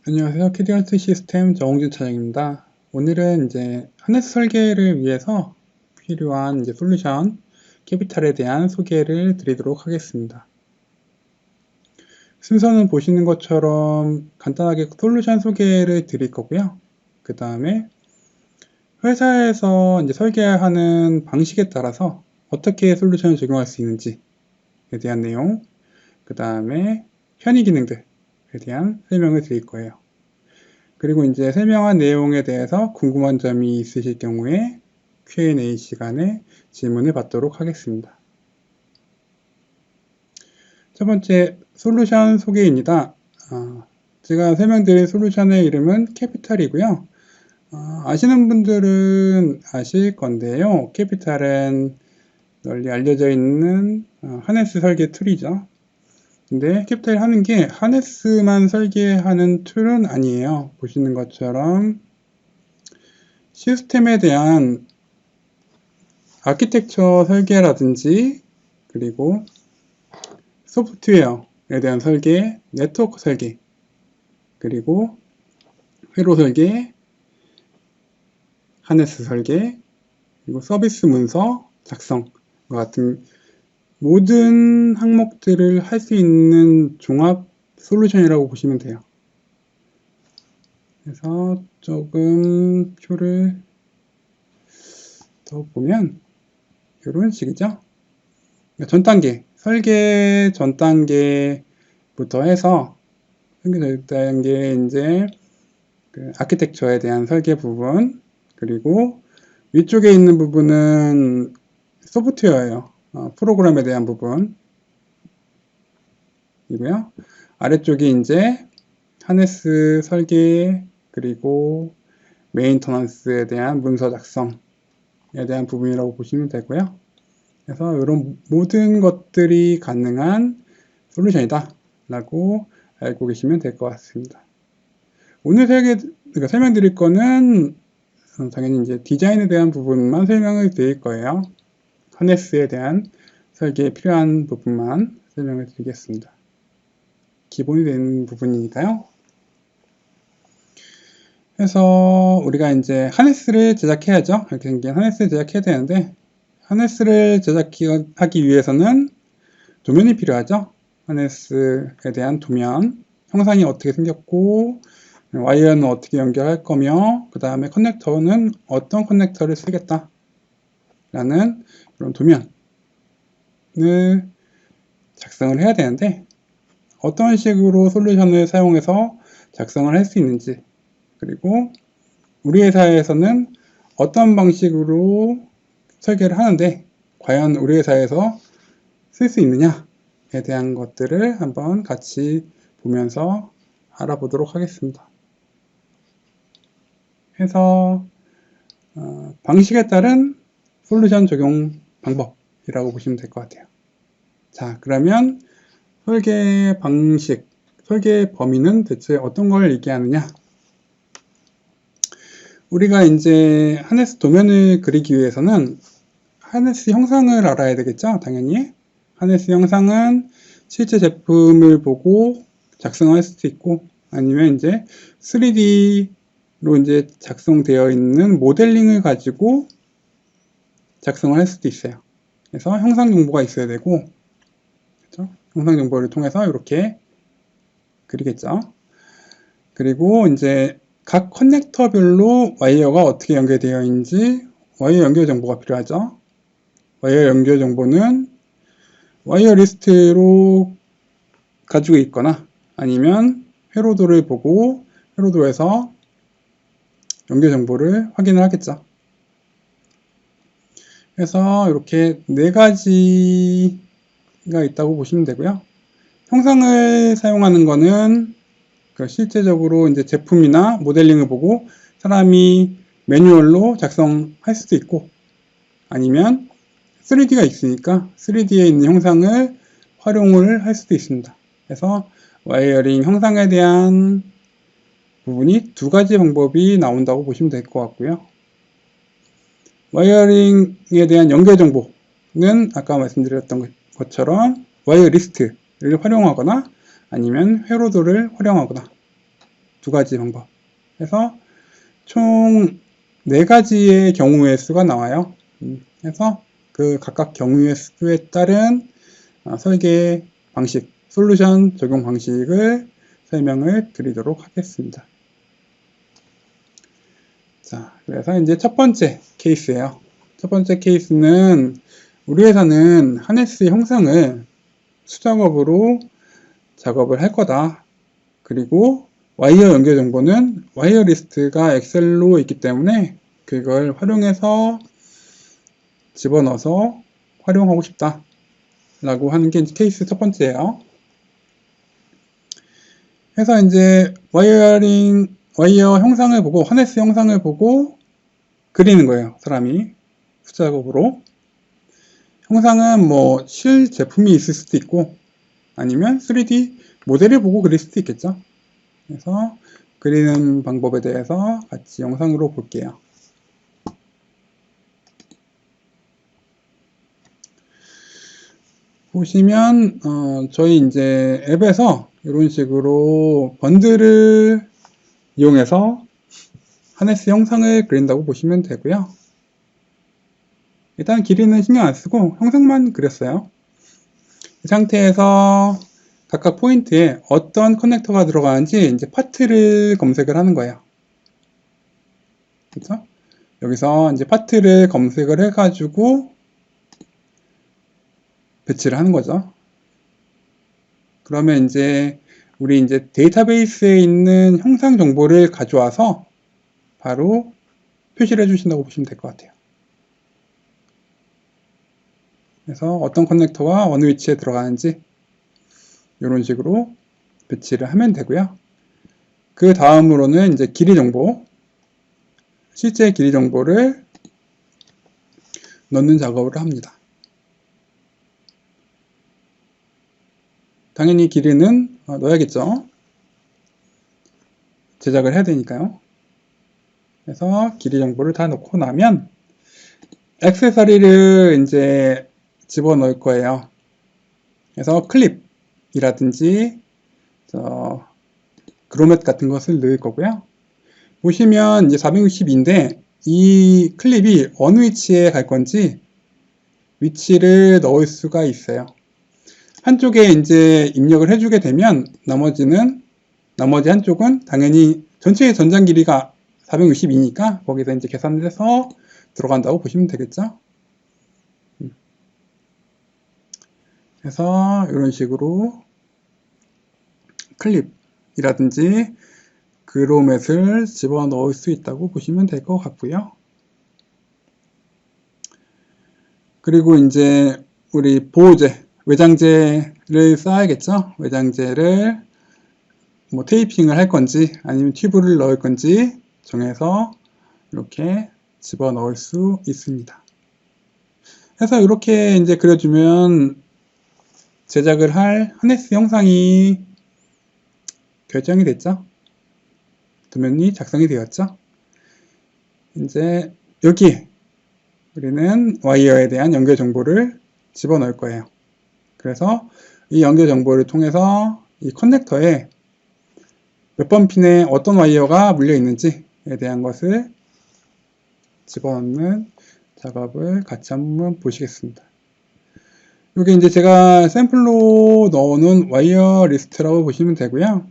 안녕하세요. 캐디언트 시스템 정홍준 차장입니다. 오늘은 이제 하네스 설계를 위해서 필요한 이제 솔루션 캐피탈에 대한 소개를 드리도록 하겠습니다. 순서는 보시는 것처럼 간단하게 솔루션 소개를 드릴 거고요. 그 다음에 회사에서 이제 설계하는 방식에 따라서 어떻게 솔루션을 적용할 수 있는지에 대한 내용, 그 다음에 편의 기능들에 대한 설명을 드릴 거예요. 그리고 이제 설명한 내용에 대해서 궁금한 점이 있으실 경우에 Q&A 시간에 질문을 받도록 하겠습니다. 첫 번째 솔루션 소개입니다. 제가 설명드릴 솔루션의 이름은 캐피탈이고요. 아시는 분들은 아실 건데요. 캐피탈은 널리 알려져 있는 하네스 설계 툴이죠. 근데 캐피탈이 하는 게 하네스만 설계하는 툴은 아니에요. 보시는 것처럼 시스템에 대한 아키텍처 설계라든지 그리고 소프트웨어에 대한 설계, 네트워크 설계, 그리고 회로 설계, 하네스 설계, 그리고 서비스 문서 작성과 같은 모든 항목들을 할 수 있는 종합 솔루션이라고 보시면 돼요. 그래서 조금 표를 더 보면 이런 식이죠. 전 단계, 설계 전 단계부터 해서 설계 전 단계 이제 그 아키텍처에 대한 설계 부분, 그리고 위쪽에 있는 부분은 소프트웨어예요. 프로그램에 대한 부분이고요. 아래쪽이 이제 하네스 설계, 그리고 메인터넌스에 대한 문서 작성에 대한 부분이라고 보시면 되고요. 그래서 이런 모든 것들이 가능한 솔루션이다 라고 알고 계시면 될 것 같습니다. 오늘 설명드릴 거는 당연히 이제 디자인에 대한 부분만 설명을 드릴 거예요. 하네스에 대한 설계에 필요한 부분만 설명을 드리겠습니다. 기본이 되는 부분이니까요. 그래서 우리가 이제 하네스를 제작해야죠. 이렇게 생긴 하네스를 제작해야 되는데, 하네스를 제작하기 위해서는 도면이 필요하죠. 하네스에 대한 도면, 형상이 어떻게 생겼고, 와이어는 어떻게 연결할 거며, 그 다음에 커넥터는 어떤 커넥터를 쓰겠다 라는 그런 도면을 작성을 해야 되는데, 어떤 식으로 솔루션을 사용해서 작성을 할 수 있는지, 그리고 우리 회사에서는 어떤 방식으로 설계를 하는데 과연 우리 회사에서 쓸 수 있느냐에 대한 것들을 한번 같이 보면서 알아보도록 하겠습니다. 해서 방식에 따른 솔루션 적용 방법이라고 보시면 될 것 같아요. 자, 그러면 설계 방식, 설계 범위는 대체 어떤 걸 얘기하느냐? 우리가 이제 하네스 도면을 그리기 위해서는 하네스 형상을 알아야 되겠죠? 당연히. 하네스 형상은 실제 제품을 보고 작성할 수도 있고, 아니면 이제 3D로 이제 작성되어 있는 모델링을 가지고 작성을 할 수도 있어요. 그래서 형상 정보가 있어야 되고, 그렇죠? 형상 정보를 통해서 이렇게 그리겠죠. 그리고 이제 각 커넥터별로 와이어가 어떻게 연결되어 있는지 와이어 연결 정보가 필요하죠. 와이어 연결 정보는 와이어 리스트로 가지고 있거나 아니면 회로도를 보고 회로도에서 연결 정보를 확인을 하겠죠. 그래서 이렇게 네 가지가 있다고 보시면 되고요. 형상을 사용하는 거는 실제적으로 이제 제품이나 모델링을 보고 사람이 매뉴얼로 작성할 수도 있고, 아니면 3D가 있으니까 3D에 있는 형상을 활용을 할 수도 있습니다. 그래서 와이어링 형상에 대한 부분이 두 가지 방법이 나온다고 보시면 될 것 같고요. 와이어링에 대한 연결 정보는 아까 말씀드렸던 것처럼 와이어 리스트를 활용하거나 아니면 회로도를 활용하거나, 두 가지 방법. 그래서 총 4가지의 경우의 수가 나와요. 그래서 그 각각 경우의 수에 따른 설계 방식, 솔루션 적용 방식을 설명을 드리도록 하겠습니다. 자, 그래서 이제 첫 번째 케이스예요. 첫 번째 케이스는 우리 회사는 하네스 형상을 수작업으로 작업을 할 거다. 그리고 와이어 연결 정보는 와이어 리스트가 엑셀로 있기 때문에 그걸 활용해서 집어넣어서 활용하고 싶다 라고 하는 게 케이스 첫 번째예요. 그래서 이제 와이어 형상을 보고 하네스 형상을 보고 그리는 거예요. 사람이 수작업으로. 형상은 뭐 실 제품이 있을 수도 있고 아니면 3D 모델을 보고 그릴 수도 있겠죠. 그래서 그리는 방법에 대해서 같이 영상으로 볼게요. 보시면 저희 이제 앱에서 이런 식으로 번들을 이용해서 하네스 형상을 그린다고 보시면 되고요. 일단 길이는 신경 안 쓰고 형상만 그렸어요. 이 상태에서 각각 포인트에 어떤 커넥터가 들어가는지 이제 파트를 검색을 하는 거예요. 그렇죠? 여기서 이제 파트를 검색을 해가지고 배치를 하는 거죠. 그러면 이제 우리 이제 데이터베이스에 있는 형상 정보를 가져와서 바로 표시를 해주신다고 보시면 될 것 같아요. 그래서 어떤 커넥터가 어느 위치에 들어가는지 이런 식으로 배치를 하면 되고요. 그 다음으로는 이제 길이 정보, 실제 길이 정보를 넣는 작업을 합니다. 당연히 길이는 넣어야겠죠. 제작을 해야 되니까요. 그래서 길이 정보를 다 넣고 나면 액세서리를 이제 집어넣을 거예요. 그래서 클립이라든지 그로멧 같은 것을 넣을 거고요. 보시면 이제 460인데 이 클립이 어느 위치에 갈 건지 위치를 넣을 수가 있어요. 한쪽에 이제 입력을 해주게 되면 나머지 한쪽은 당연히 전체의 전장 길이가 460이니까 거기서 이제 계산을 해서 들어간다고 보시면 되겠죠. 그래서 이런 식으로 클립이라든지 그로멧을 집어넣을 수 있다고 보시면 될 것 같고요. 그리고 이제 우리 보호제, 외장재를 쌓아야겠죠. 외장재를 뭐 테이핑을 할 건지 아니면 튜브를 넣을 건지 정해서 이렇게 집어넣을 수 있습니다. 그래서 이렇게 이제 그려주면 제작을 할 하네스 형상이 결정이 됐죠. 도면이 작성이 되었죠. 이제 여기 우리는 와이어에 대한 연결 정보를 집어넣을 거예요. 그래서 이 연결 정보를 통해서 이 커넥터에 몇 번 핀에 어떤 와이어가 물려 있는지에 대한 것을 집어넣는 작업을 같이 한번 보시겠습니다. 이게 이제 제가 샘플로 넣어놓은 와이어 리스트라고 보시면 되고요.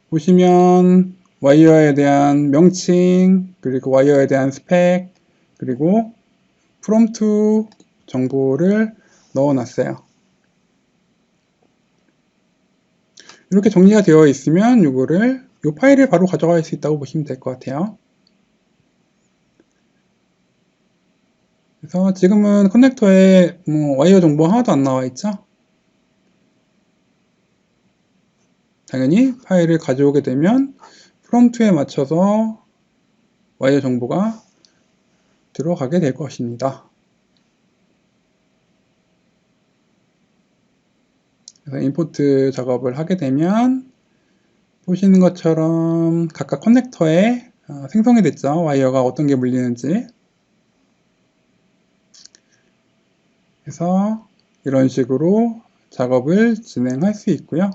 보시면 와이어에 대한 명칭, 그리고 와이어에 대한 스펙, 그리고 from to 정보를 넣어놨어요. 이렇게 정리가 되어 있으면 이 파일을 바로 가져갈 수 있다고 보시면 될 것 같아요. 그래서 지금은 커넥터에 와이어 정보 하나도 안 나와 있죠. 당연히 파일을 가져오게 되면 from to에 맞춰서 와이어 정보가 들어가게 될 것입니다. 그래서 임포트 작업을 하게 되면 보시는 것처럼 각각 커넥터에 생성이 됐죠. 와이어가 어떤 게 물리는지. 그래서 이런 식으로 작업을 진행할 수 있고요.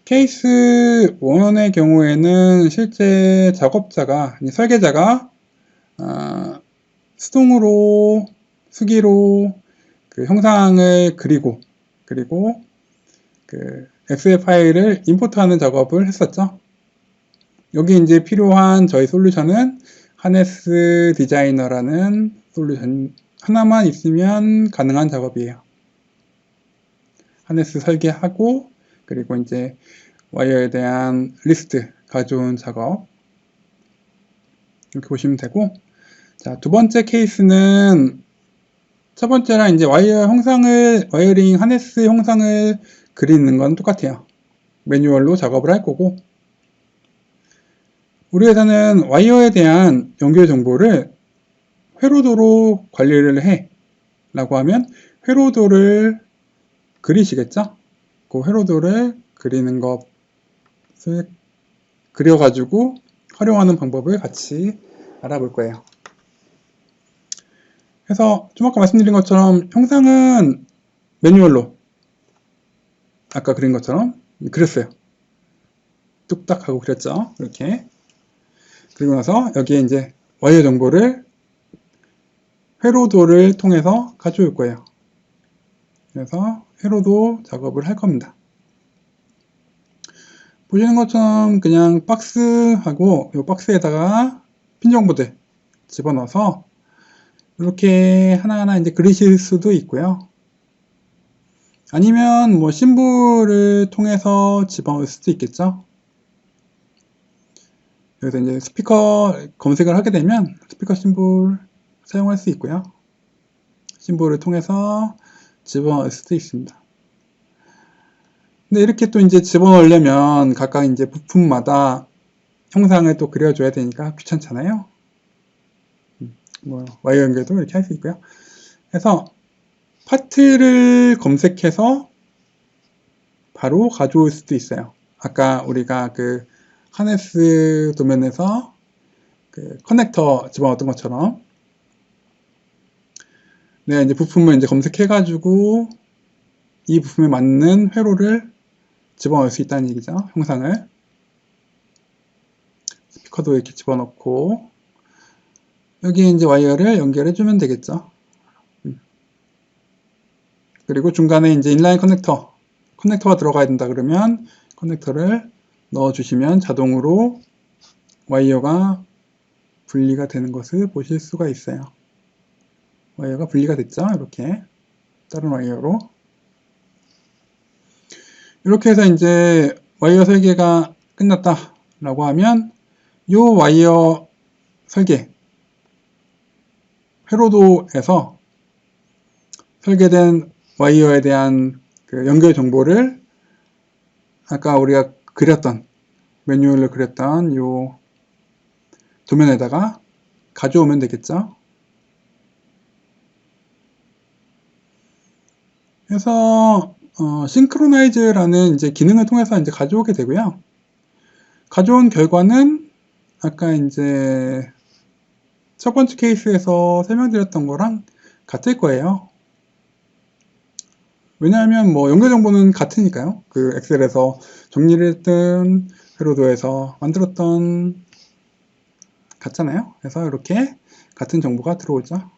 케이스 1의 경우에는 실제 작업자가, 설계자가 수동으로, 수기로 그 형상을 그리고, 그리고 그 엑셀 파일을 임포트하는 작업을 했었죠. 여기 이제 필요한 저희 솔루션은 하네스 디자이너라는 솔루션 하나만 있으면 가능한 작업이에요. 하네스 설계하고, 그리고 이제 와이어에 대한 리스트 가져온 작업. 이렇게 보시면 되고, 자, 두 번째 케이스는 첫 번째랑 이제 와이어링 하네스 형상을 그리는 건 똑같아요. 매뉴얼로 작업을 할 거고, 우리 회사는 와이어에 대한 연결 정보를 회로도로 관리를 해 라고 하면 회로도를 그리시겠죠? 그 회로도를 그리는 것을 그려가지고 활용하는 방법을 같이 알아볼 거예요. 그래서 좀 아까 말씀드린 것처럼 형상은 매뉴얼로 아까 그린 것처럼 그렸어요. 뚝딱 하고 그렸죠. 이렇게. 그리고 나서 여기에 이제 와이어 정보를 회로도를 통해서 가져올 거예요. 그래서 회로도 작업을 할 겁니다. 보시는 것처럼 그냥 박스하고 이 박스에다가 핀 정보들 집어넣어서 이렇게 하나하나 이제 그리실 수도 있고요. 아니면 뭐 심볼을 통해서 집어넣을 수도 있겠죠. 여기서 이제 스피커 검색을 하게 되면 스피커 심볼 사용할 수 있고요. 심볼을 통해서 집어넣을 수도 있습니다. 근데 이렇게 또 이제 집어넣으려면 각각 이제 부품마다 형상을 또 그려줘야 되니까 귀찮잖아요. 뭐 와이어 연결도 이렇게 할 수 있고요. 그래서 파트를 검색해서 바로 가져올 수도 있어요. 아까 우리가 그 하네스 도면에서 그 커넥터 집어넣었던 것처럼 내가 이제 부품을 이제 검색해가지고 이 부품에 맞는 회로를 집어넣을 수 있다는 얘기죠. 형상을. 스피커도 이렇게 집어넣고 여기에 이제 와이어를 연결해주면 되겠죠. 그리고 중간에 이제 인라인 커넥터가 들어가야 된다 그러면 커넥터를 넣어주시면 자동으로 와이어가 분리가 되는 것을 보실 수가 있어요. 와이어가 분리가 됐죠. 이렇게 다른 와이어로 이렇게 해서 이제 와이어 설계가 끝났다 라고 하면 이 와이어 설계 회로도에서 설계된 와이어에 대한 그 연결 정보를 아까 우리가 그렸던 매뉴얼로 그렸던 이 도면에다가 가져오면 되겠죠. 그래서 싱크로나이즈라는 이제 기능을 통해서 이제 가져오게 되고요. 가져온 결과는 아까 이제 첫 번째 케이스에서 설명드렸던 거랑 같을 거예요. 왜냐하면 뭐 연결 정보는 같으니까요. 그 엑셀에서 정리를 했던 회로도에서 만들었던 같잖아요. 그래서 이렇게 같은 정보가 들어오죠.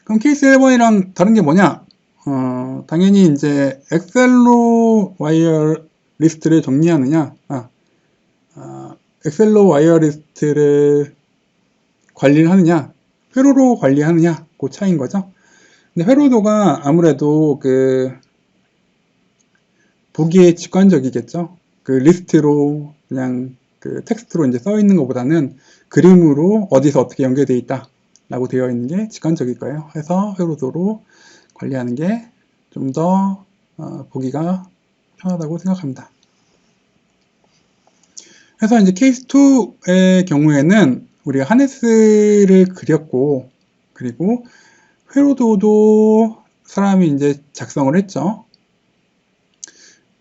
그럼 케이스 1번이랑 다른 게 뭐냐? 당연히 이제 엑셀로 와이어 리스트를 정리하느냐, 엑셀로 와이어 리스트를 관리를 하느냐, 회로로 관리하느냐, 그 차이인 거죠. 근데 회로도가 아무래도 그 보기에 직관적이겠죠. 그 리스트로 그냥 그 텍스트로 이제 써 있는 것보다는 그림으로 어디서 어떻게 연결되어 있다 라고 되어 있는 게 직관적일 거예요. 해서 회로도로 관리하는 게 좀 더 보기가 편하다고 생각합니다. 그래서 이제 케이스 2의 경우에는 우리가 하네스를 그렸고, 그리고 회로도도 사람이 이제 작성을 했죠.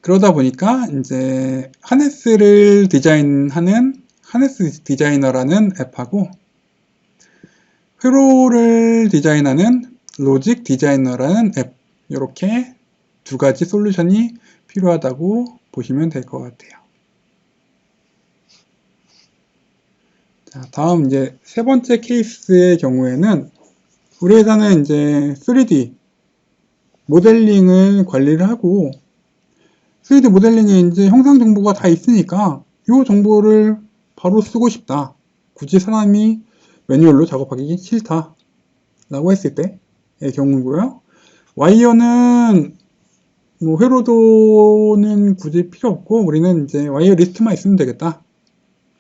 그러다 보니까 이제 하네스를 디자인하는 하네스 디자이너라는 앱하고 회로를 디자인하는 로직 디자이너라는 앱, 이렇게 두 가지 솔루션이 필요하다고 보시면 될 것 같아요. 자, 다음 이제 세 번째 케이스의 경우에는 우리 회사는 이제 3D 모델링을 관리를 하고 3D 모델링에 이제 형상 정보가 다 있으니까 이 정보를 바로 쓰고 싶다. 굳이 사람이 매뉴얼로 작업하기 싫다. 라고 했을 때의 경우고요. 와이어는 뭐 회로도는 굳이 필요 없고 우리는 이제 와이어 리스트만 있으면 되겠다.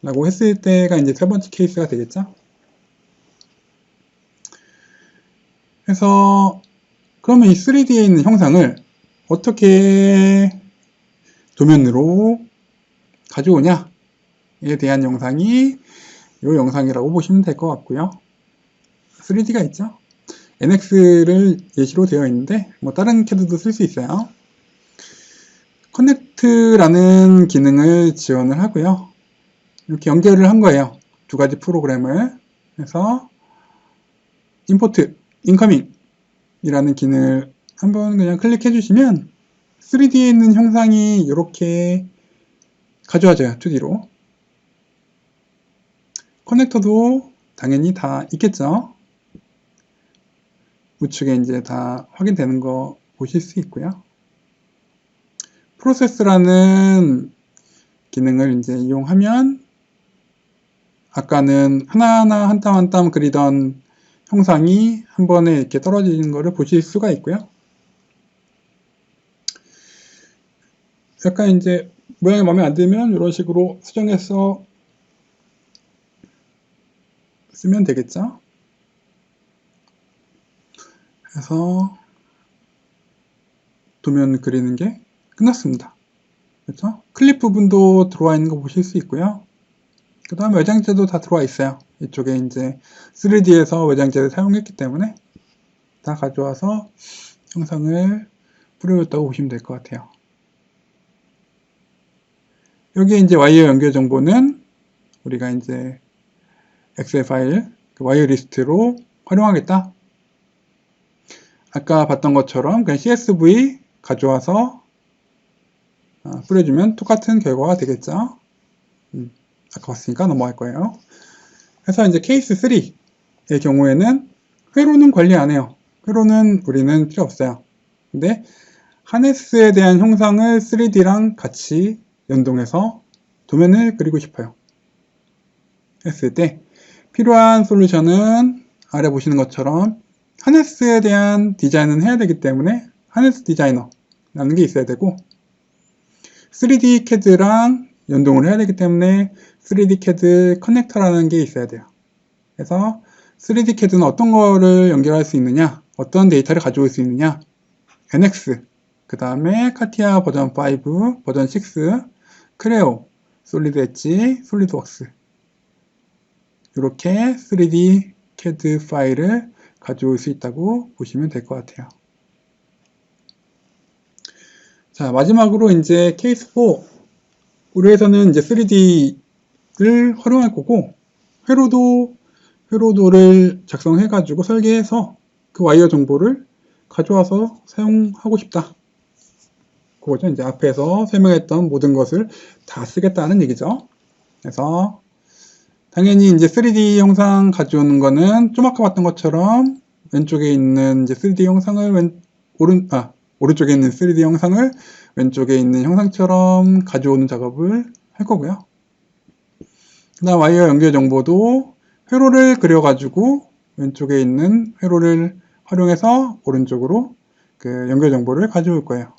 라고 했을 때가 이제 세 번째 케이스가 되겠죠. 그래서 그러면 이 3D에 있는 형상을 어떻게 도면으로 가져오냐에 대한 영상이 이 영상이라고 보시면 될 것 같고요. 3D가 있죠. NX를 예시로 되어 있는데 뭐 다른 캐드도 쓸 수 있어요. 커넥트라는 기능을 지원을 하고요. 이렇게 연결을 한 거예요. 두 가지 프로그램을. 그래서 임포트, 인커밍 이라는 기능을 한번 그냥 클릭해 주시면 3D에 있는 형상이 이렇게 가져와져요. 2D로. 커넥터도 당연히 다 있겠죠. 우측에 이제 다 확인되는 거 보실 수 있고요. 프로세스라는 기능을 이제 이용하면 아까는 하나하나 한 땀 한 땀 그리던 형상이 한 번에 이렇게 떨어지는 것을 보실 수가 있고요. 약간 이제 모양이 마음에 안 들면 이런 식으로 수정해서 쓰면 되겠죠. 그래서 도면 그리는 게 끝났습니다. 그렇죠? 클립 부분도 들어와 있는 거 보실 수 있고요. 그 다음에 외장재도 다 들어와 있어요. 이쪽에 이제 3D에서 외장재를 사용했기 때문에 다 가져와서 형상을 뿌려줬다고 보시면 될 것 같아요. 여기에 이제 와이어 연결 정보는 우리가 이제 엑셀 파일, 그 와이어 리스트로 활용하겠다. 아까 봤던 것처럼 그냥 CSV 가져와서 뿌려주면 똑같은 결과가 되겠죠. 아까 봤으니까 넘어갈 거예요. 그래서 이제 케이스 3의 경우에는 회로는 관리 안 해요. 회로는 우리는 필요 없어요. 근데 하네스에 대한 형상을 3D랑 같이 연동해서 도면을 그리고 싶어요. 했을 때 필요한 솔루션은 아래 보시는 것처럼 하네스에 대한 디자인은 해야 되기 때문에 하네스 디자이너라는 게 있어야 되고 3D CAD랑 연동을 해야 되기 때문에 3D CAD 커넥터라는 게 있어야 돼요. 그래서 3D CAD는 어떤 거를 연결할 수 있느냐, 어떤 데이터를 가져올 수 있느냐, NX, 그 다음에 카티아 버전 5, 버전 6, 크레오, 솔리드 엣지, 솔리드웍스 이렇게 3D CAD 파일을 가져올 수 있다고 보시면 될 것 같아요. 자, 마지막으로 이제 케이스 4 우리 회사는 이제 3D를 활용할 거고 회로도를 작성해 가지고 설계해서 그 와이어 정보를 가져와서 사용하고 싶다. 그거죠. 이제 앞에서 설명했던 모든 것을 다 쓰겠다는 얘기죠. 그래서 당연히 이제 3D 영상 가져오는 거는 좀 아까 봤던 것처럼 왼쪽에 있는 이제 3D 영상을 오른쪽에 있는 3D 영상을 왼쪽에 있는 형상처럼 가져오는 작업을 할 거고요. 그 다음 와이어 연결 정보도 회로를 그려가지고 왼쪽에 있는 회로를 활용해서 오른쪽으로 그 연결 정보를 가져올 거예요.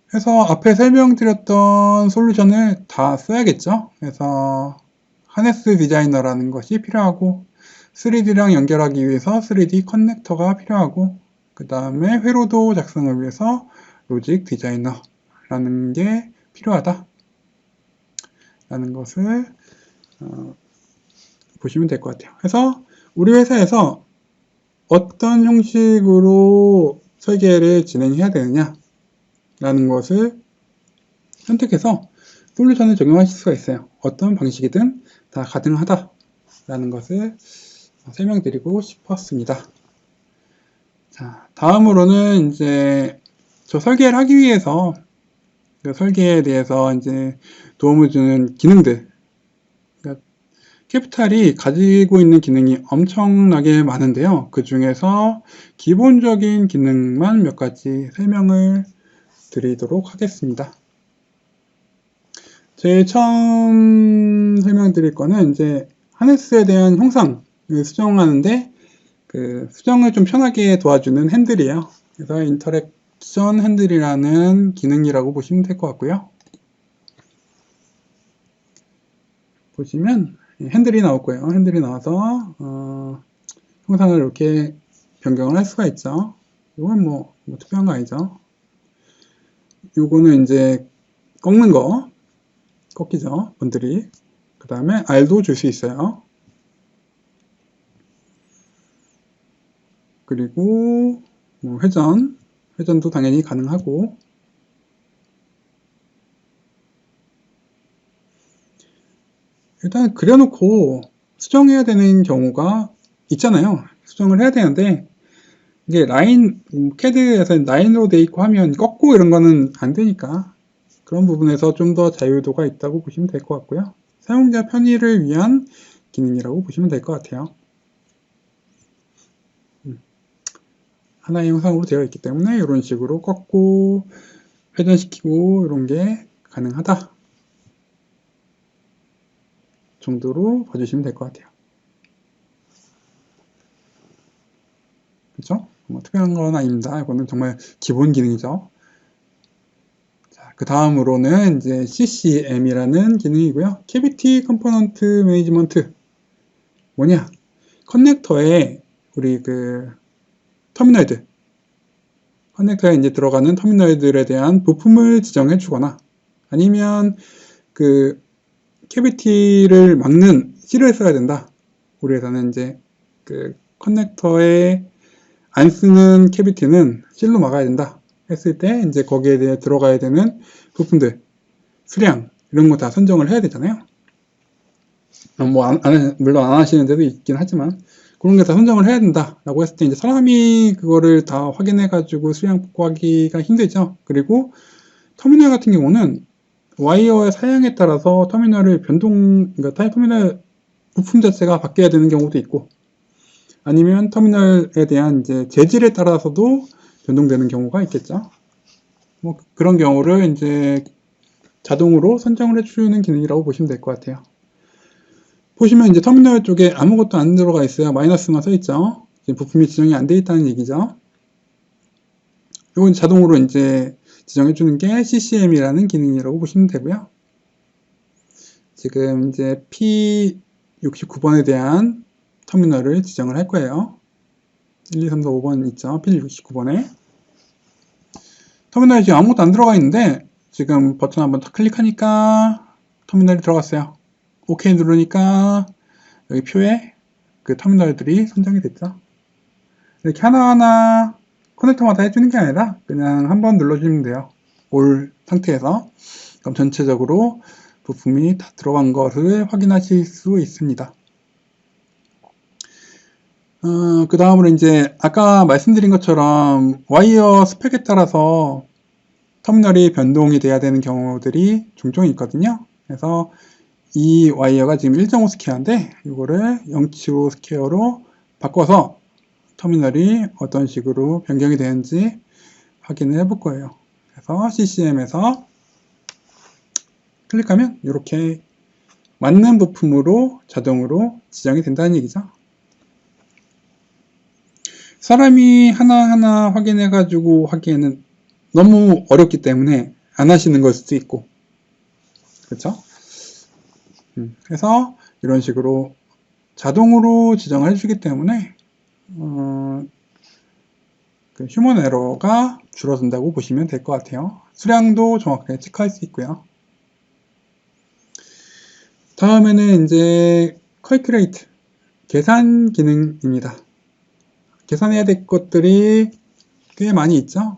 그래서 앞에 설명드렸던 솔루션을 다 써야겠죠. 그래서 하네스 디자이너라는 것이 필요하고 3D랑 연결하기 위해서 3D 커넥터가 필요하고 그 다음에 회로도 작성을 위해서 로직 디자이너라는 게 필요하다 라는 것을 보시면 될 것 같아요. 그래서 우리 회사에서 어떤 형식으로 설계를 진행해야 되느냐 라는 것을 선택해서 솔루션을 적용하실 수가 있어요. 어떤 방식이든 다 가능하다 라는 것을 설명드리고 싶었습니다. 자, 다음으로는 이제 저 설계를 하기 위해서 그 설계에 대해서 이제 도움을 주는 기능들, 그러니까 캐피탈이 가지고 있는 기능이 엄청나게 많은데요. 그 중에서 기본적인 기능만 몇 가지 설명을 드리도록 하겠습니다. 제일 처음 설명드릴 거는 이제 하네스에 대한 형상을 수정하는데 그 수정을 좀 편하게 도와주는 핸들이에요. 그래서 인터랙션 핸들이라는 기능이라고 보시면 될 것 같고요. 보시면 핸들이 나올 거예요. 핸들이 나와서 형상을 이렇게 변경을 할 수가 있죠. 이건 뭐 특별한 거 아니죠. 요거는 이제 꺾는 거, 꺾이죠, 분들이. 그 다음에 R도 줄 수 있어요. 그리고 뭐 회전도 당연히 가능하고, 일단 그려놓고 수정해야 되는 경우가 있잖아요. 수정을 해야 되는데 이게 CAD에서 라인으로 돼 있고 하면 꺾고 이런 거는 안 되니까 그런 부분에서 좀 더 자유도가 있다고 보시면 될 것 같고요. 사용자 편의를 위한 기능이라고 보시면 될 것 같아요. 하나의 영상으로 되어 있기 때문에 이런 식으로 꺾고 회전시키고 이런 게 가능하다 정도로 봐주시면 될 것 같아요. 그렇죠? 뭐 특별한 건 아닙니다. 이거는 정말 기본 기능이죠. 자, 그 다음으로는 이제 CCM이라는 기능이고요. Cavity Component Management. 뭐냐? 커넥터에 우리 그 커넥터에 이제 들어가는 터미널들에 대한 부품을 지정해 주거나 아니면 그 캐비티를 막는 실을 써야 된다. 우리 회사는 이제 그 커넥터에 안 쓰는 캐비티는 실로 막아야 된다 했을 때 이제 거기에 대해 들어가야 되는 부품들, 수량 이런 거 다 선정을 해야 되잖아요. 뭐 물론 안 하시는 데도 있긴 하지만 그런 게 다 선정을 해야 된다라고 했을 때 이제 사람이 그거를 다 확인해 가지고 수량 복구하기가 힘들죠. 그리고 터미널 같은 경우는 와이어의 사양에 따라서 그러니까 터미널 부품 자체가 바뀌어야 되는 경우도 있고, 아니면 터미널에 대한 이제 재질에 따라서도 변동되는 경우가 있겠죠. 뭐 그런 경우를 이제 자동으로 선정을 해주는 기능이라고 보시면 될 것 같아요. 보시면 이제 터미널 쪽에 아무것도 안 들어가 있어요. 마이너스만 써 있죠. 부품이 지정이 안 돼 있다는 얘기죠. 이건 자동으로 이제 지정해 주는 게 CCM이라는 기능이라고 보시면 되고요. 지금 이제 P69번에 대한 터미널을 지정을 할 거예요. 1, 2, 3, 4, 5번 있죠. P69번에. 터미널에 지금 아무것도 안 들어가 있는데 지금 버튼 한번 더 클릭하니까 터미널이 들어갔어요. OK 누르니까 여기 표에 그 터미널들이 선정이 됐죠. 이렇게 하나하나 커넥터마다 해주는 게 아니라 그냥 한번 눌러주면 돼요. 올 상태에서. 그럼 전체적으로 부품이 다 들어간 것을 확인하실 수 있습니다. 그 다음으로 이제 아까 말씀드린 것처럼 와이어 스펙에 따라서 터미널이 변동이 돼야 되는 경우들이 종종 있거든요. 그래서 이 와이어가 지금 1.5 스퀘어인데 이거를 0.75 스퀘어로 바꿔서 터미널이 어떤 식으로 변경이 되는지 확인을 해볼 거예요. 그래서 CCM에서 클릭하면 이렇게 맞는 부품으로 자동으로 지정이 된다는 얘기죠. 사람이 하나하나 확인해 가지고 하기에는 너무 어렵기 때문에 안 하시는 걸 수도 있고, 그렇죠? 그래서 이런 식으로 자동으로 지정을 해주기 때문에 그 휴먼 에러가 줄어든다고 보시면 될 것 같아요. 수량도 정확하게 체크할 수 있고요. 다음에는 이제 컬큘레이트, 계산 기능입니다. 계산해야 될 것들이 꽤 많이 있죠.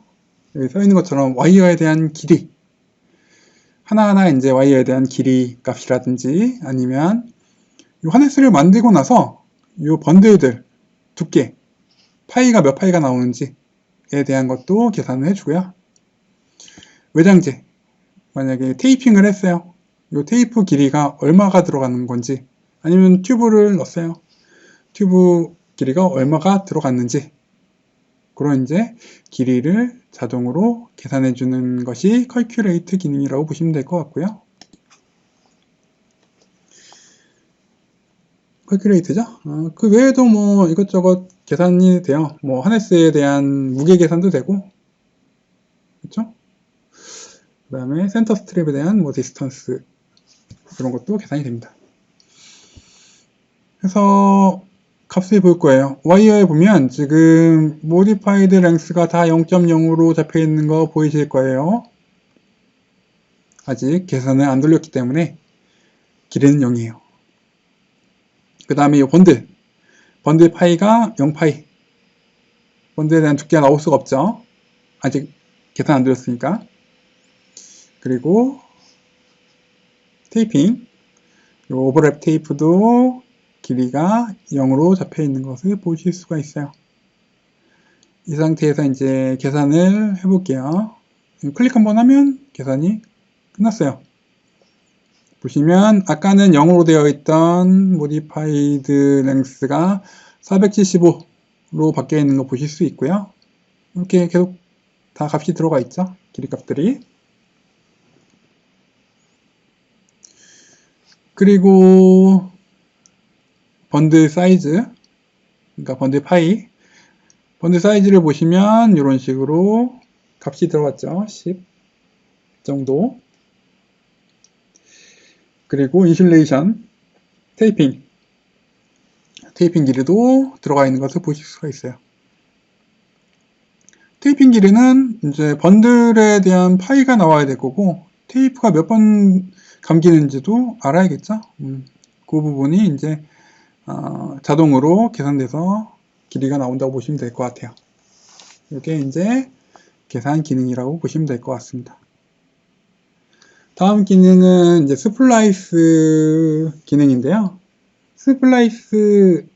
여기 써 있는 것처럼 와이어에 대한 길이, 하나하나 이제 와이어에 대한 길이 값이라든지 아니면 이 하네스를 만들고 나서 이 번들들 두께, 파이가 몇 파이가 나오는지에 대한 것도 계산을 해주고요. 외장재, 만약에 테이핑을 했어요. 이 테이프 길이가 얼마가 들어가는 건지, 아니면 튜브를 넣었어요. 튜브 길이가 얼마가 들어갔는지, 그런 이제 길이를 자동으로 계산해 주는 것이 컬큘레이트 기능이라고 보시면 될 것 같고요. 컬큘레이트죠. 그 외에도 뭐 이것저것 계산이 돼요. 뭐 하네스에 대한 무게 계산도 되고, 그렇죠? 그 다음에 센터 스트랩에 대한 뭐 디스턴스, 그런 것도 계산이 됩니다. 그래서 값을 볼 거예요. 와이어에 보면 지금 modified length가 다 0.0으로 잡혀 있는 거 보이실 거예요. 아직 계산을 안 돌렸기 때문에 길이는 0이에요. 그 다음에 이 번들 파이가 0파이. 번들에 대한 두께가 나올 수가 없죠. 아직 계산 안 돌렸으니까. 그리고 테이핑, 이 오버랩 테이프도 길이가 0으로 잡혀 있는 것을 보실 수가 있어요. 이 상태에서 이제 계산을 해볼게요. 클릭 한번 하면 계산이 끝났어요. 보시면 아까는 0으로 되어 있던 modified length가 475로 바뀌어 있는 거 보실 수 있고요. 이렇게 계속 다 값이 들어가 있죠. 길이 값들이. 그리고 번들 사이즈, 그러니까 번들 파이, 번들 사이즈를 보시면 이런 식으로 값이 들어갔죠. 10 정도. 그리고 인슐레이션, 테이핑 길이도 들어가 있는 것을 보실 수가 있어요. 테이핑 길이는 이제 번들에 대한 파이가 나와야 될 거고, 테이프가 몇 번 감기는지도 알아야겠죠. 그 부분이 이제 자동으로 계산돼서 길이가 나온다고 보시면 될 것 같아요. 이게 이제 계산 기능이라고 보시면 될 것 같습니다. 다음 기능은 이제 스플라이스 기능인데요. 스플라이스를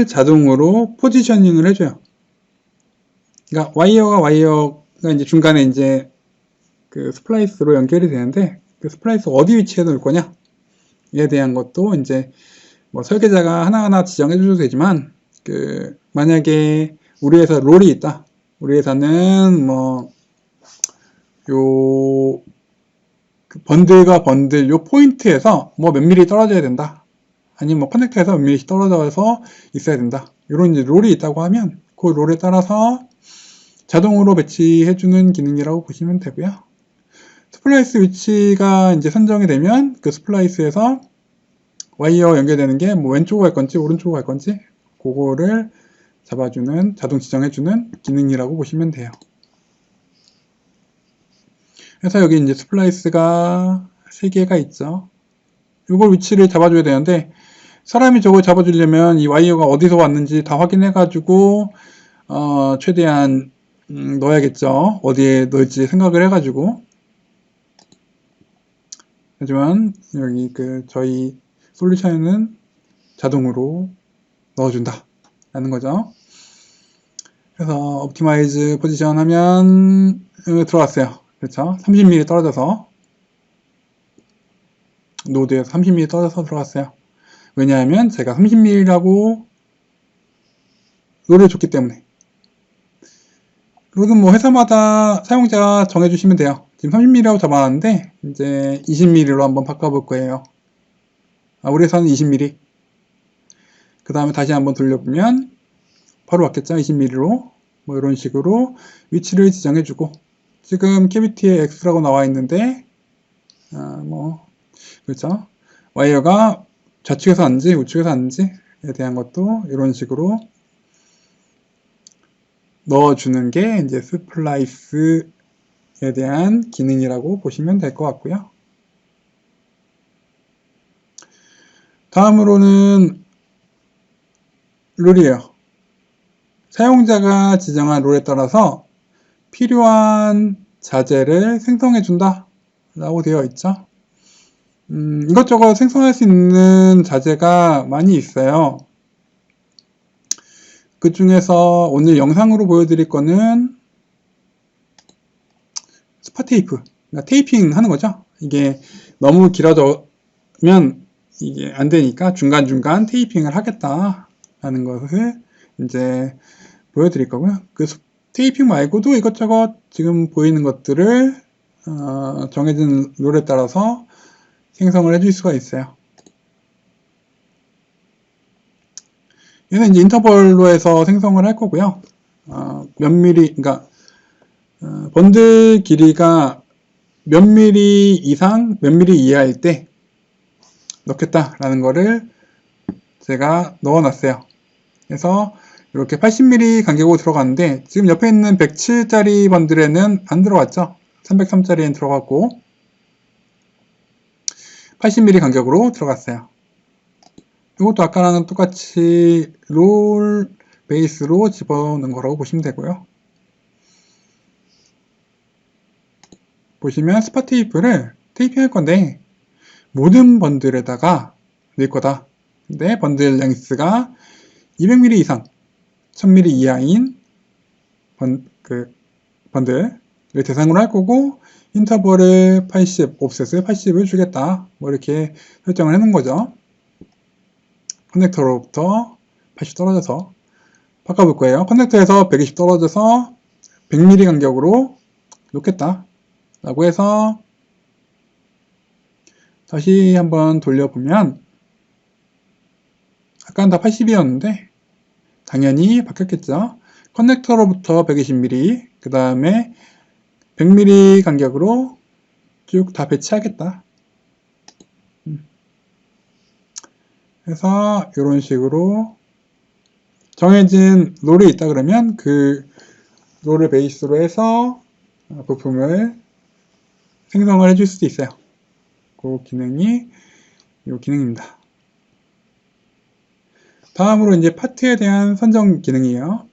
자동으로 포지셔닝을 해줘요. 그러니까 와이어가 이제 중간에 이제 그 스플라이스로 연결이 되는데, 그 스플라이스 어디 위치에 놓을 거냐에 대한 것도 이제 뭐 설계자가 하나하나 지정해 줘도 되지만, 그 만약에 우리 회사 롤이 있다. 우리 회사는 뭐 요 그 번들과 번들 요 포인트에서 뭐 몇 미리 떨어져야 된다. 아니면 뭐 커넥터에서 몇 미리씩 떨어져서 있어야 된다. 이런 이제 롤이 있다고 하면 그 롤에 따라서 자동으로 배치해주는 기능이라고 보시면 되고요. 스플라이스 위치가 이제 선정이 되면 그 스플라이스에서 와이어 연결되는 게 뭐 왼쪽으로 갈 건지 오른쪽으로 갈 건지 그거를 잡아주는, 자동 지정해주는 기능이라고 보시면 돼요. 그래서 여기 이제 스플라이스가 3개가 있죠. 이걸 위치를 잡아줘야 되는데, 사람이 저걸 잡아주려면 이 와이어가 어디서 왔는지 다 확인해가지고 최대한 넣어야겠죠. 어디에 넣을지 생각을 해가지고. 하지만 여기 그 저희 솔루션에는 자동으로 넣어준다 라는 거죠. 그래서 옵티마이즈 포지션 하면 들어왔어요. 그렇죠. 30mm 떨어져서, 노드에서 30mm 떨어져서 들어갔어요. 왜냐하면 제가 30mm라고 롤을 줬기 때문에. 롤은 뭐 회사마다 사용자가 정해주시면 돼요. 지금 30mm라고 잡아놨는데 이제 20mm로 한번 바꿔볼 거예요. 우리 회사는 20mm. 그 다음에 다시 한번 돌려보면 바로 왔겠죠. 20mm로. 뭐 이런 식으로 위치를 지정해주고, 지금 캐비티에 X라고 나와 있는데 뭐 그렇죠. 와이어가 좌측에서 왔는지 우측에서 왔는지에 대한 것도 이런 식으로 넣어주는 게 이제 스플라이스에 대한 기능이라고 보시면 될 것 같고요. 다음으로는 룰이에요. 사용자가 지정한 룰에 따라서 필요한 자재를 생성해 준다 라고 되어 있죠. 이것저것 생성할 수 있는 자재가 많이 있어요. 그 중에서 오늘 영상으로 보여드릴 거는 스팟 테이프, 그러니까 테이핑 하는 거죠. 이게 너무 길어지면 이게 안 되니까 중간중간 테이핑을 하겠다라는 것을 이제 보여드릴 거고요. 그 테이핑 말고도 이것저것 지금 보이는 것들을 정해진 룰에 따라서 생성을 해줄 수가 있어요. 얘는 이제 인터벌로 해서 생성을 할 거고요. 몇 미리, 그러니까 번들 길이가 몇 미리 이상, 몇 미리 이하일 때 넣겠다라는 거를 제가 넣어놨어요. 그래서 이렇게 80mm 간격으로 들어갔는데 지금 옆에 있는 107짜리 번들에는 안 들어갔죠. 303짜리엔 들어갔고 80mm 간격으로 들어갔어요. 이것도 아까랑 똑같이 롤 베이스로 집어넣은 거라고 보시면 되고요. 보시면 스팟 테이프를 테이핑 할 건데 모든 번들에다가 넣을 거다. 근데 번들 랭스가 200mm 이상 1000mm 이하인 번들을 대상으로 할 거고 인터벌을 80, 옵셋을 80을 주겠다. 뭐 이렇게 설정을 해놓은 거죠. 커넥터로부터 80 떨어져서 바꿔볼 거예요. 커넥터에서 120 떨어져서 100mm 간격으로 놓겠다. 라고 해서 다시 한번 돌려보면 아까는 다 80이었는데 당연히 바뀌었겠죠. 커넥터로부터 120mm, 그 다음에 100mm 간격으로 쭉 다 배치하겠다. 그래서 이런 식으로 정해진 롤이 있다 그러면 그 롤을 베이스로 해서 부품을 생성을 해줄 수도 있어요. 그 기능이 이 기능입니다. 다음으로 이제 파트에 대한 선정 기능이에요.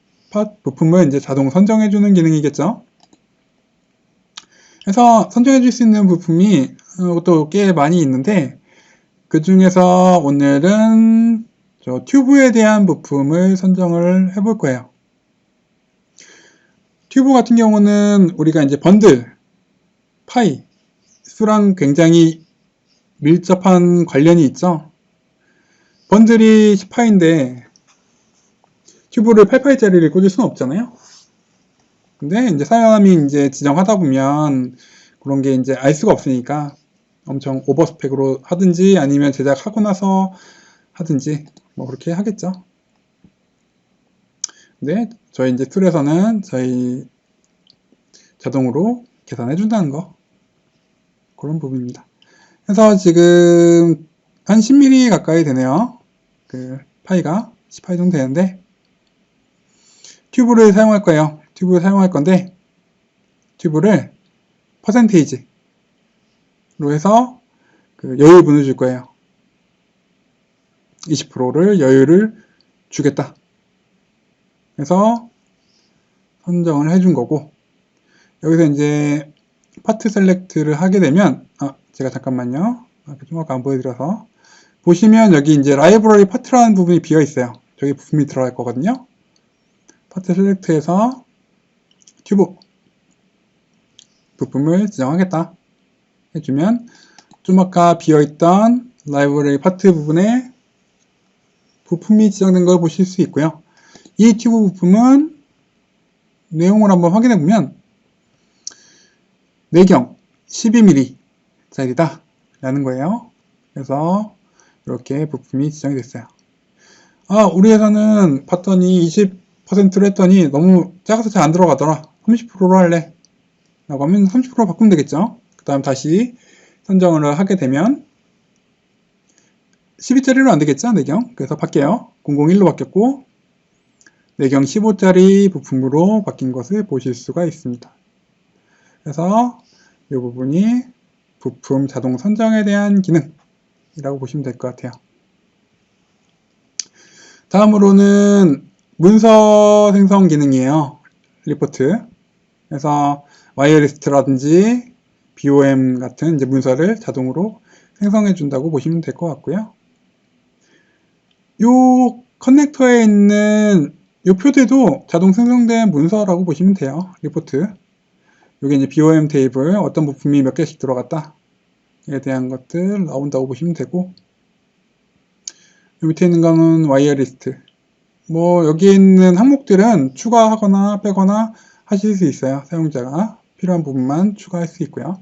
부품을 이제 자동 선정해주는 기능이겠죠. 그래서 선정해줄 수 있는 부품이 또 꽤 많이 있는데 그 중에서 오늘은 저 튜브에 대한 부품을 선정을 해볼 거예요. 튜브 같은 경우는 우리가 이제 번들, 파이, 수랑 굉장히 밀접한 관련이 있죠. 번들이 10파인데 튜브를 8파이짜리를 꽂을 수는 없잖아요. 근데 이제 사람이 이제 지정하다 보면 그런 게 이제 알 수가 없으니까 엄청 오버스펙으로 하든지 아니면 제작하고 나서 하든지 뭐 그렇게 하겠죠. 근데 저희 이제 툴에서는 저희 자동으로 계산해 준다는 거 그런 부분입니다. 그래서 지금 한 10mm 가까이 되네요. 그 파이가 10파이 정도 되는데 튜브를 사용할 거예요. 튜브를 사용할 건데 튜브를 퍼센테이지로 해서 그 여유분을 줄 거예요. 20%를 여유를 주겠다. 그래서 선정을 해준 거고 여기서 이제 파트 셀렉트를 하게 되면 제가 잠깐만요. 좀 아까 안 보여드려서 보시면 여기 이제 라이브러리 파트라는 부분이 비어 있어요. 저기 부품이 들어갈 거거든요. 파트 셀렉트에서 튜브 부품을 지정하겠다 해주면 좀 아까 비어있던 라이브러리 파트 부분에 부품이 지정된 걸 보실 수 있고요. 이 튜브 부품은 내용을 한번 확인해 보면 내경 12mm 짜리다 라는 거예요. 그래서 이렇게 부품이 지정이 됐어요. 우리 회사는 봤더니 20%로 했더니 너무 작아서 잘 안 들어가더라. 30%로 할래 라고 하면 30%로 바꾸면 되겠죠. 그 다음 다시 선정을 하게 되면 12짜리로 안 되겠죠, 내경. 그래서 바뀌어요. 001로 바뀌었고 내경 15짜리 부품으로 바뀐 것을 보실 수가 있습니다. 그래서 이 부분이 부품 자동 선정에 대한 기능이라고 보시면 될 것 같아요. 다음으로는 문서 생성 기능이에요. 리포트. 그래서 와이어리스트라든지 BOM 같은 이제 문서를 자동으로 생성해 준다고 보시면 될 것 같고요. 요 커넥터에 있는 요 표들도 자동 생성된 문서라고 보시면 돼요. 리포트. 여기 이제 BOM 테이블 어떤 부품이 몇 개씩 들어갔다 에 대한 것들 나온다고 보시면 되고, 여기 밑에 있는 거는 와이어 리스트. 뭐 여기 있는 항목들은 추가하거나 빼거나 하실 수 있어요. 사용자가 필요한 부분만 추가할 수 있고요.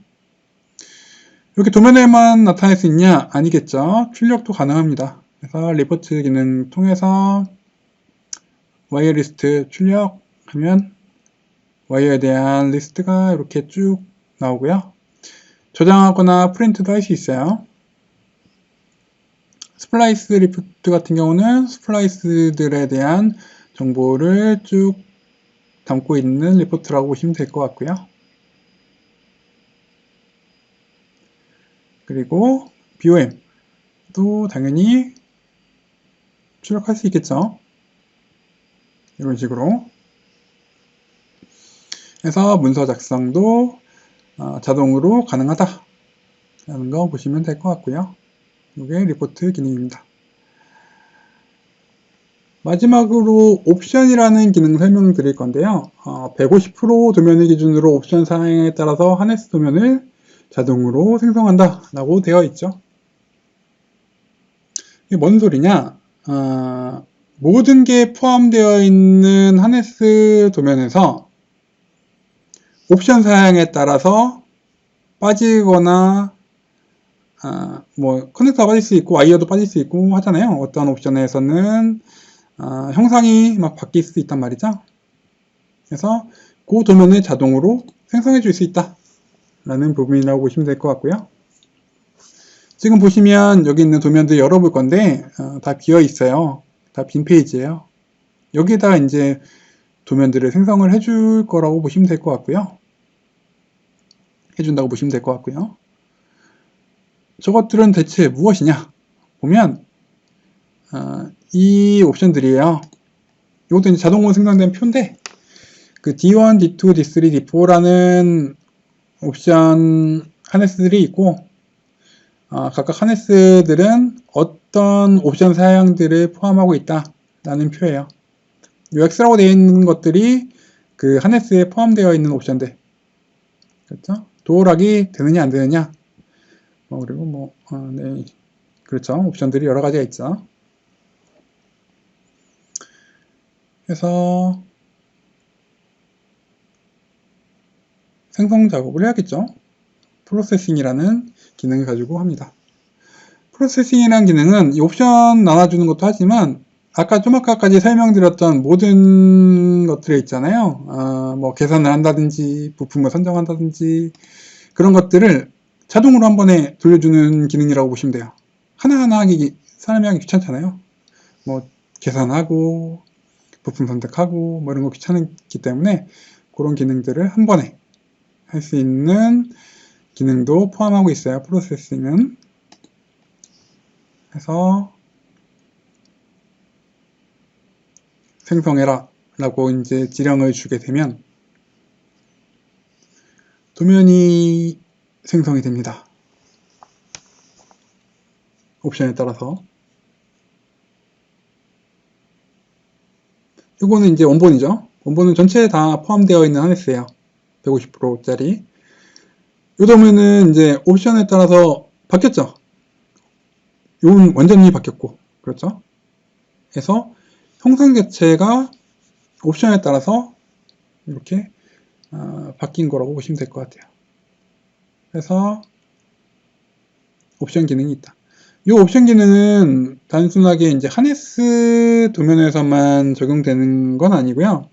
이렇게 도면에만 나타낼 수 있냐? 아니겠죠. 출력도 가능합니다. 그래서 리포트 기능 통해서 와이어 리스트 출력하면 와이어에 대한 리스트가 이렇게 쭉 나오고요. 저장하거나 프린트도 할 수 있어요. 스플라이스 리포트 같은 경우는 스플라이스들에 대한 정보를 쭉 담고 있는 리포트라고 보시면 될 것 같고요. 그리고 BOM도 당연히 출력할 수 있겠죠. 이런 식으로 해서 문서 작성도 자동으로 가능하다 라는 거 보시면 될 것 같고요. 이게 리포트 기능입니다. 마지막으로 옵션이라는 기능 설명드릴 건데요. 150% 도면을 기준으로 옵션 사양에 따라서 하네스 도면을 자동으로 생성한다 라고 되어 있죠. 이게 뭔 소리냐? 모든 게 포함되어 있는 하네스 도면에서 옵션 사양에 따라서 빠지거나 뭐 커넥터가 빠질 수 있고 와이어도 빠질 수 있고 하잖아요. 어떤 옵션에서는 형상이 막 바뀔 수 있단 말이죠. 그래서 그 도면을 자동으로 생성해 줄 수 있다 라는 부분이라고 보시면 될 것 같고요. 지금 보시면 여기 있는 도면들 열어볼 건데 다 비어 있어요. 다 빈 페이지예요. 여기에다가 이제 도면들을 생성을 해줄 거라고 보시면 될 것 같고요. 해준다고 보시면 될 것 같고요. 저것들은 대체 무엇이냐 보면 이 옵션들이에요. 이것도 이제 자동으로 생성된 표인데 그 D1, D2, D3, D4라는 옵션 하네스들이 있고 각각 하네스들은 어떤 옵션 사양들을 포함하고 있다라는 표예요. 이 X라고 되어 있는 것들이 그 하네스에 포함되어 있는 옵션들, 그렇죠? 도어락이 되느냐 안 되느냐, 그리고 네, 그렇죠. 옵션들이 여러 가지가 있죠. 그래서 생성 작업을 해야겠죠. 프로세싱이라는 기능을 가지고 합니다. 프로세싱이라는 기능은 이 옵션 나눠주는 것도 하지만 아까 좀 아까까지 설명드렸던 모든 것들에 있잖아요. 뭐 계산을 한다든지 부품을 선정한다든지 그런 것들을 자동으로 한 번에 돌려주는 기능이라고 보시면 돼요. 하나하나 사람이 하기 귀찮잖아요. 뭐 계산하고 부품 선택하고 뭐 이런 거 귀찮기 때문에 그런 기능들을 한 번에 할 수 있는 기능도 포함하고 있어요. 프로세싱은. 그래서 생성해라 라고 이제 지령을 주게 되면 도면이 생성이 됩니다. 옵션에 따라서. 이거는 이제 원본이죠. 원본은 전체에 다 포함되어 있는 하네스예요. 150%짜리. 이 도면은 이제 옵션에 따라서 바뀌었죠. 이건 완전히 바뀌었고, 그렇죠? 그래서 형상 자체가 옵션에 따라서 이렇게 바뀐 거라고 보시면 될 것 같아요. 그래서 옵션 기능이 있다. 이 옵션 기능은 단순하게 이제 하네스 도면에서만 적용되는 건 아니고요.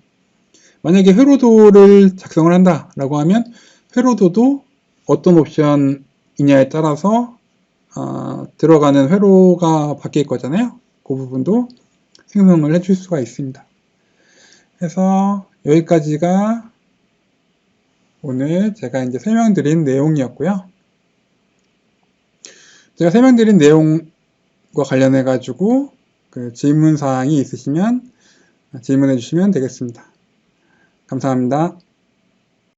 만약에 회로도를 작성을 한다라고 하면 회로도도 어떤 옵션이냐에 따라서 들어가는 회로가 바뀔 거잖아요. 그 부분도 생성을 해줄 수가 있습니다. 그래서 여기까지가 오늘 제가 이제 설명드린 내용이었고요. 제가 설명드린 내용과 관련해 가지고 그 질문 사항이 있으시면 질문해 주시면 되겠습니다. 감사합니다.